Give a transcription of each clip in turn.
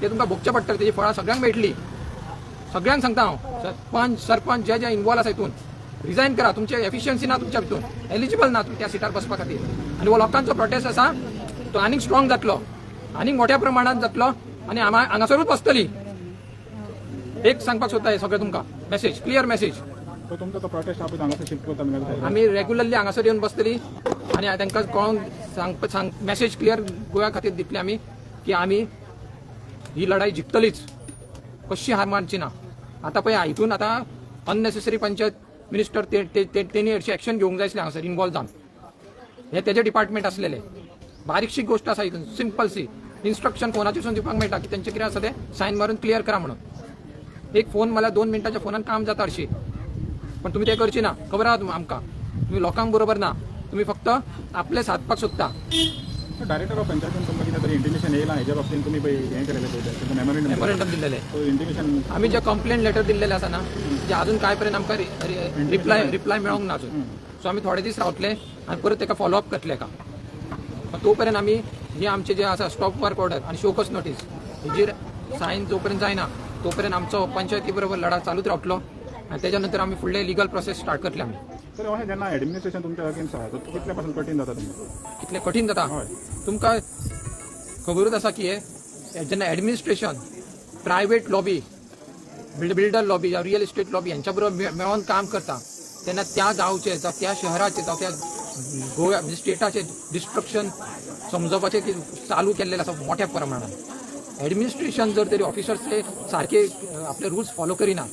ते तुमकां भोगचें पडटलें, तेजी फळां सगळ्यांक मेळटली. सगळ्यांक सांगता हांव, सरपंच जे इन्वॉल्व आसा हितून रिजायन करा. तुमचे एफिशियन्सी ना तुमच्या भितून, एलिजिबल ना तुम्ही त्या सिटार बसपा खातीर. आनी हो लोकांचो प्रोटेस्ट आसा तो आनीक स्ट्रॉंग जातलो, आनीक मोठ्या प्रमाणात जातलो आनी हांगासरूच बसतली. एक सांगपाक सोदता सगळें तुमकां मेसेज, क्लियर मेसेज. आमी रेग्युलरली हांगासर येवन बसतली आनी तांकां कळोवन मेसेज क्लियर गोंया खातीर दितली आमी की आमी ही लढाई जिखतलीच, कशी हार मानची ना. आतां पळय हितून आतां अननेसेसरी पंचायत मिनिस्टर तेणी हरशी एक्शन घेवंक जाय आसलें हांगासर इन्वॉल्व जावन. हे तेजे डिपार्टमेंट आसलेले. बारीकशी गोष्ट आसा हितून, सिंपल सी इन्स्ट्रक्शन फोनाचेर दिवपाक मेळटा की तेंचे कितें आसा तें सायन मारून क्लियर करा म्हणून. एक फोन म्हळ्यार 2 मिनटाच्या फोनान काम जाता हरशी, पण तुम्ही ते करची ना. खबर आहा आमकां, तुम्ही लोकांक बरोबर ना, तुम्ही फक्त आपले साधपाक सोदता. डायरेक्टर ऑफ पंचायतीन तुमकां कितें तरी इंटिमेशन येयलां हेच्या बाबतींत तुमी पळय हें केलेलें मेमोरेंडम दिल्लेले. इंटिमेशन आमी जे कंप्लेंट लेटर दिल्लेले आसा ना, जे अजून काय पर्यंत आमकां रिप्लाय मेळोंक ना अजून. सो आमी थोडे दीस रावतले आनी परत ताका फॉलोअप करतले का. तो पर्यंत आमी ही आमचे जे आसा स्टॉप वर्क ऑर्डर आनी शोकस नोटीस हेजेर सायन जो पर्यंत जायना तो पर्यंत आमचो पंचायती बरोबर लढा चालूच रावतलो आनी तेच्या नंतर आमी फुडले लिगल प्रोसेस स्टार्ट करतले आमी. तर अशें जेन्ना एडमिनिस्ट्रेशन तुमच्या अगेन्स्ट आसा कितले पासून कठीण जाता तुमकां? कितले कठीण जाता तुमकां खबरूच आसा की हे जेन्ना administration private lobby, builder lobby या रियल इस्टेट लॉबी यांच्या बरोबर मेळोन काम करता तेन्ना त्या गांवचे जावं त्या शहराचे जावं त्या गोव्या स्टेटाचे डिस्ट्रक्शन समजोवपाचें चालू केल्लेलें आसा मोठ्या प्रमाणात. एडमिनिस्ट्रेशन जर तरी ऑफिसर्स ते सारखे आपले रुल्स फॉलो करिना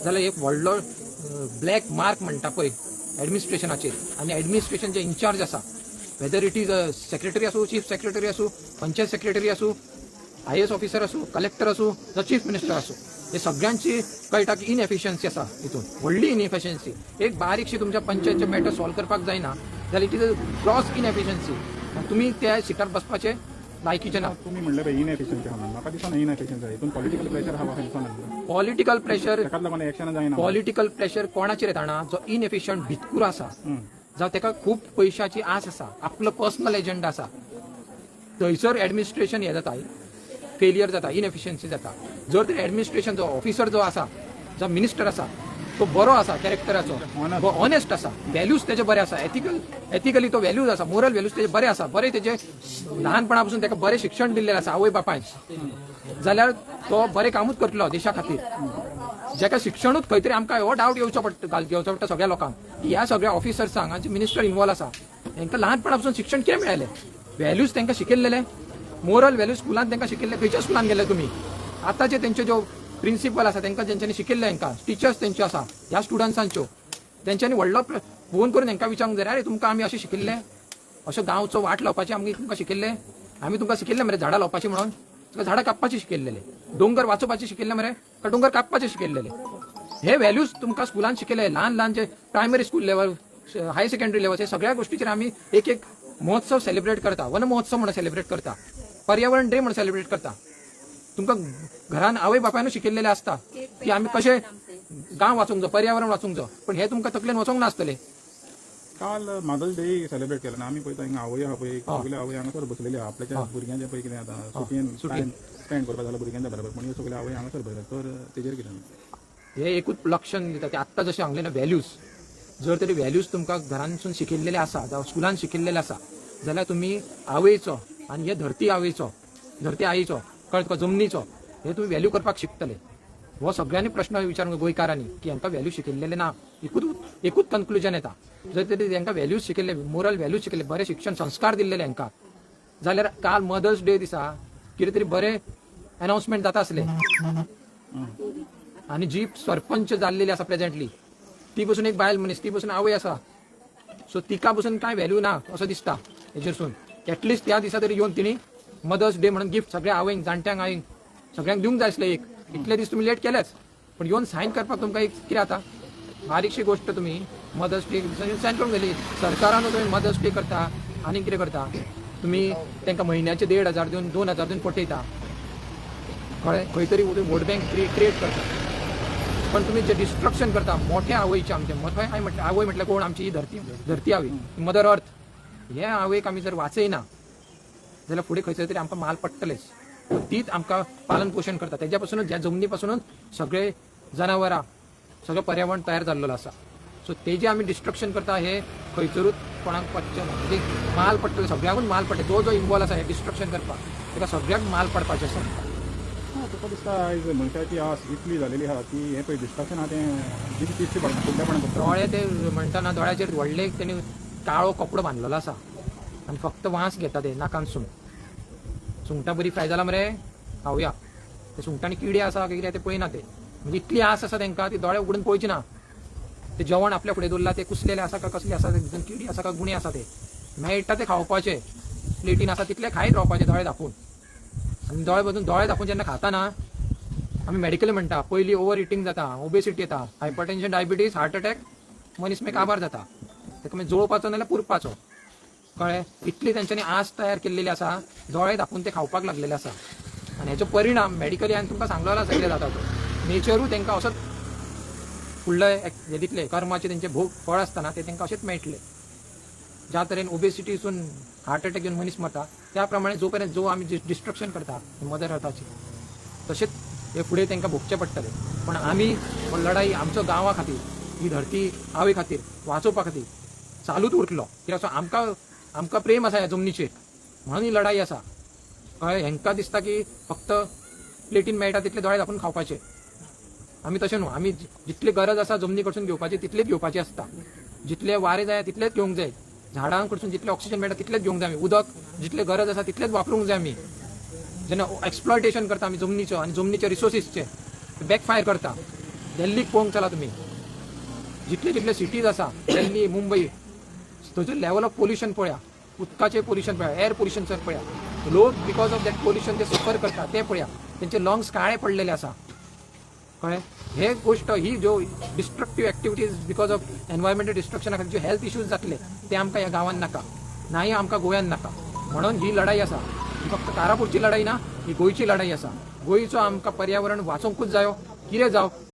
जाल्यार एक व्हडलो ब्लॅक मार्क म्हणटा पळय एडमिनिस्ट्रेशनाचेर. आनी एडमिनिस्ट्रेशन जे इन्चार्ज आसा, वेदर इट इज सेक्रेटरी आसूं, चीफ सेक्रेटरी आसूं, पंचायत सेक्रेटरी आसूं, IAS ऑफिसर आसूं, कलेक्टर आसूं जावं चीफ मिनिस्टर आसूं, हे सगळ्यांची कळटा की इनएफिशियन्सी आसा हितून, व्हडली इनएफिशियन्सी. एक बारीकशी तुमच्या पंचायतचे मॅटर सॉल्व करपाक जायना जाल्यार इट इज अ ग्रॉस इनएफिशियन्सी. तुमी त्या सिटार बसपाचे लायकीचे ना. तुम्ही म्हणले पळय इनएफिशियन्सी आहा, म्हाका दिसना इनएफिशियन्सी हितून पॉलिटिकल प्रेशर आहा अशें दिसना. पॉलिटिकल प्रेशर ताकाच लागून एक्शन जायना. पॉलिटिकल प्रेशर कोणाचेर येता जो इनएफिशियंट भितकूर आसा जावं ताका खूब पयशाची आस आसा, आपलो पर्सनल एजंडा आसा, थंयसर एडमिनिस्ट्रेशन हे जाता, फेलियर जाता, इनएफिशियन्सी जाता. जर तर एडमिनिस्ट्रेशन जो ऑफिसर जो आसा, जो मिनिस्टर आसा तो बरो आसा कॅरेक्टराचो, ऑनेस्ट आसा, व्हॅल्यूज तेजे बरे आसा, एथिकली तो व्हॅल्यूज आसा, मोरल व्हॅल्यूज तेजे बरे आसा, बरे तेजे ल्हानपणा पासून ताका बरें शिक्षण दिल्लेलें आसा आवय बापायन, जाल्यार तो बरें कामूच करतलो देशा खातीर. जाका शिक्षणूच खंय तरी आमकां हो डावट घेवचो पडटा सगळ्या लोकांक की ह्या सगळ्या ऑफिसर्सांक हांचे मिनिस्टर इन्वॉल्व आसा तांकां ल्हानपणा पासून शिक्षण कितें मेळ्ळें, व्हॅल्यूज तांकां शिकयल्लेले, मोरल व्हॅल्यूज स्कुलांत तांकां शिकयल्ले. खंयच्या स्कुलान गेले तुमी? आतांचे तेंचे जो प्रिंसिपल आसा तांकां जेंच्यांनी शिकयल्ले, हांकां टिचर्स तेंच्यो आसा ह्या स्टुडंट्सांच्यो, तेंच्यांनी व्हडलो फोन करून तांकां विचारूंक जाय, अरे तुमकां आमी अशें शिकयल्ले, अशो गांवचो वाट लावपाचें आमी तुमकां शिकयल्ले, आमी तुमकां शिकयल्ले मरे झाडां लावपाची म्हणून, तुका झाडां कापपाची शिकयल्लेले, दोंगर वाचोवपाची शिकयल्ले मरे काय दोंगर कापपाचे शिकयल्लेले. हे व्हॅल्यूज तुमकां स्कुलान शिकयले, ल्हान जे primary school level, higher secondary level, हे सगळ्या गोष्टीचेर आमी एक महोत्सव सेलिब्रेट करता, वन महोत्सव म्हणून सेलिब्रेट करता, पर्यावरण डे म्हणून सेलिब्रेट करता. तुमकां घरान आवय बापायनूच शिकयल्लेले आसता की आमी कशें गांव वाचूंक जाय, पर्यावरण वाचूंक जाय, पण हे तुमकां तकलेन वचोंक नासतले. काल मदर्स डे सेलिब्रेट केला ना आमी पळयता हिंगा आवय आहा पळय, सगळे आवय हांगासर बसलेली आहा, आपल्याच्या भुरग्यांचे पळय कितें आतां सुटयेन स्पेंड करपाक जाल्यार भुरग्यांच्या बरोबर, पण ह्यो सगळे आवय हांगासर बसतात, तर तेजेर कितें? हे एकूच लक्षण दिता की आत्तां जशें सांगलें ना व्हॅल्यूज, जर तरी व्हॅल्यूज तुमकां घरांसून शिकयल्लेले आसा जावं स्कुलान शिकयल्लेले आसा जाल्यार तुमी आवयचो आनी हे धरती आवयचो, धरती आईचो, कळ्ळें तुका, जमनीचो, हे तुमी व्हॅल्यू करपाक शिकतले. हो सगळ्यांनी प्रश्न विचारूंक गोंयकारांनी की हांकां व्हॅल्यू शिकयल्लेले ना. एकूच कन्क्लुजन येता, जर तरी तांकां व्हॅल्यूज शिकयल्ले, मोरल व्हॅल्यूज शिकयले, बरे शिक्षण संस्कार दिल्लेले हांकां, जाल्यार काल मदर्स डे दिसा कितें तरी बरें अनाउन्समेंट जाता आसले. आनी जी सरपंच जाल्लेली आसा प्रेझेंटली ती बसून एक बायल मनीस, ती बसून आवय आसा, सो तिका बसून कांय व्हॅल्यू ना असो दिसता हेजेरसून. एटलिस्ट त्या दिसा तरी येवन तिणी मदर्स डे म्हणून गिफ्ट सगळ्या आवयंक, जाणट्यांक, आईक सगळ्यांक दिवंक जाय आसलें. इतले दीस तुमी लेट केलेच, पण येवन सायन करपाक तुमकां एक कितें जाता, बारीकशी गोश्ट तुमी मदर्स डे सायन करूंक गेली. सरकारान तुमी मदर्स डे करता आनी कितें करता, तुमी तांकां म्हयन्याचे 1,500 दिवन 2,000 दिवन पटयता, कळ्ळें, खंय तरी वोट बँक क्रिएट करता. पण तुम्ही जे डिस्ट्रक्शन करता मोठ्या आवयचे, आमचे मोठे आवय म्हटल्यार कोण, आमची ही धरती आवय, मदर अर्थ, हे आवयक आमी जर वाचयना जाल्यार फुडें खंयसर तरी आमकां माल पडटलेच. तीच आमकां पालन पोषण करता. तेज्या पासूनच ह्या जमनी पासूनच सगळे जनावरां सगळं पर्यावरण तयार जाल्लेलो आसा. सो तेजे आमी डिस्ट्रक्शन करता हे खंयसरूच कोणाक पडचें ना. म्हणजे माल पडटलो, सगळ्यांकूच माल पडटा. जो इन्वॉल्व आसा हे डिस्ट्रक्शन करपाक तेका सगळ्याक माल पडपाचें आसा. तुका दिसता आयज मनशाची आस इतली जालेली आहा की हे पळय डिस्ट्रक्शन आहा तें दिसचें पडना फुडल्यापणान करता. दोळे ते म्हणटाना दोळ्याचेर व्हडले तेणी काळो कपडो बांदलेलो आसा आनी फक्त वास घेता ते नाकांतसून. सुंगटां बरी फ्राय जाला मरे, खावया. ते सुंगटांनी किडे आसा कितें ते पळयना ते. म्हणजे इतली आस आसा तांकां ती दोळे उगडून पळोवची ना. ते जेवण आपल्या फुडें दवरला ते कुसलेले आसा काय कसले आसा, भितून किडी आसा काय गुणे आसा ते मेळटा ते खावपाचे. प्लेटीन आसा तितले खायत रावपाचे दोळे धापून. आनी दोळे धापून जेन्ना खाता ना आमी मेडिकली म्हणटा पयलीं ओवर इटींग जाता, ओबेसिटी येता, हायपरटेन्शन, डायबिटीज, हार्ट अटॅक, मनीस मागीर काबार जाता. ताका मागीर जोळपाचो नाजाल्यार पुरपाचो. कळ्ळें? इतली तेंच्यांनी आस तयार केल्लेली आसा, दोळे धापून ते खावपाक लागलेले आसा. आनी हेचो परिणाम मेडिकली हांवें तुमकां सांगलो आसा कितें जाता तो. नेचरूच तांकां असोच फुडले हे दितले कर्माचे तेंचे भोग फळ आसतना ते तांकां अशेंच मेळटले. ज्या तरेन ओबेसिटीसून हार्ट अटॅक येवन मनीस मरता त्या प्रमाणे जो पर्यंत जो आमी डिस्ट्रक्शन करता मदर अर्थाची तशेंच हे फुडें तांकां भोगचें पडटलें. पण आमी हो लढाई आमच्या गांवा खातीर, ही धरती आवय खातीर वाचोवपा खातीर चालूच उरतलो. कित्याक आमकां प्रेम आसा ह्या जमनीचेर म्हणून ही लढाई आसा. कळ्ळें? हेंकां दिसता की फक्त प्लेटीन मेळटा तितले दोळे धापून खावपाचे. आमी तशें न्हू. आमी जितली गरज आसा जमनी कडसून घेवपाची तितलेच घेवपाची आसता. जितले वारे जाय तितलेच घेवंक जाय. झाडां कडसून जितले ऑक्सिजन मेळटा तितलेच घेवंक जाय आमी. उदक जितले गरज आसा तितलेच वापरूंक जाय आमी. जेन्ना एक्सप्लॉयटेशन करता आमी जमनीचो आनी जमनीच्या रिसोर्सीसचे बॅकफायर करता. दिल्लीक पळोवंक चला तुमी, जितले सिटीज आसा दिल्ली, मुंबई, थंयचो लेवल ऑफ पोल्युशन पळया, उदकाचें पोल्युशन पळया, एअर पोल्युशन सर पळया. लोक बिकॉज ऑफ दॅट पोल्युशन ते सफर करता ते पळया. तेंचे लंग्स काळे पडलेले आसा. कळ्ळें? हे गोष्ट ही ज्यो destructive activities because of environmental डिस्ट्रक्शना खातीर जे हेल्थ इश्यूज जातले ते आमकां ह्या गांवांत नाका, नाही आमकां गोंयांत नाका. म्हणून ही लढाई आसा ही फक्त कारापूरची लढाई ना, ही गोंयची लढाई आसा. गोंयचो आमकां पर्यावरण वाचोवंकूच जायो, कितें जावं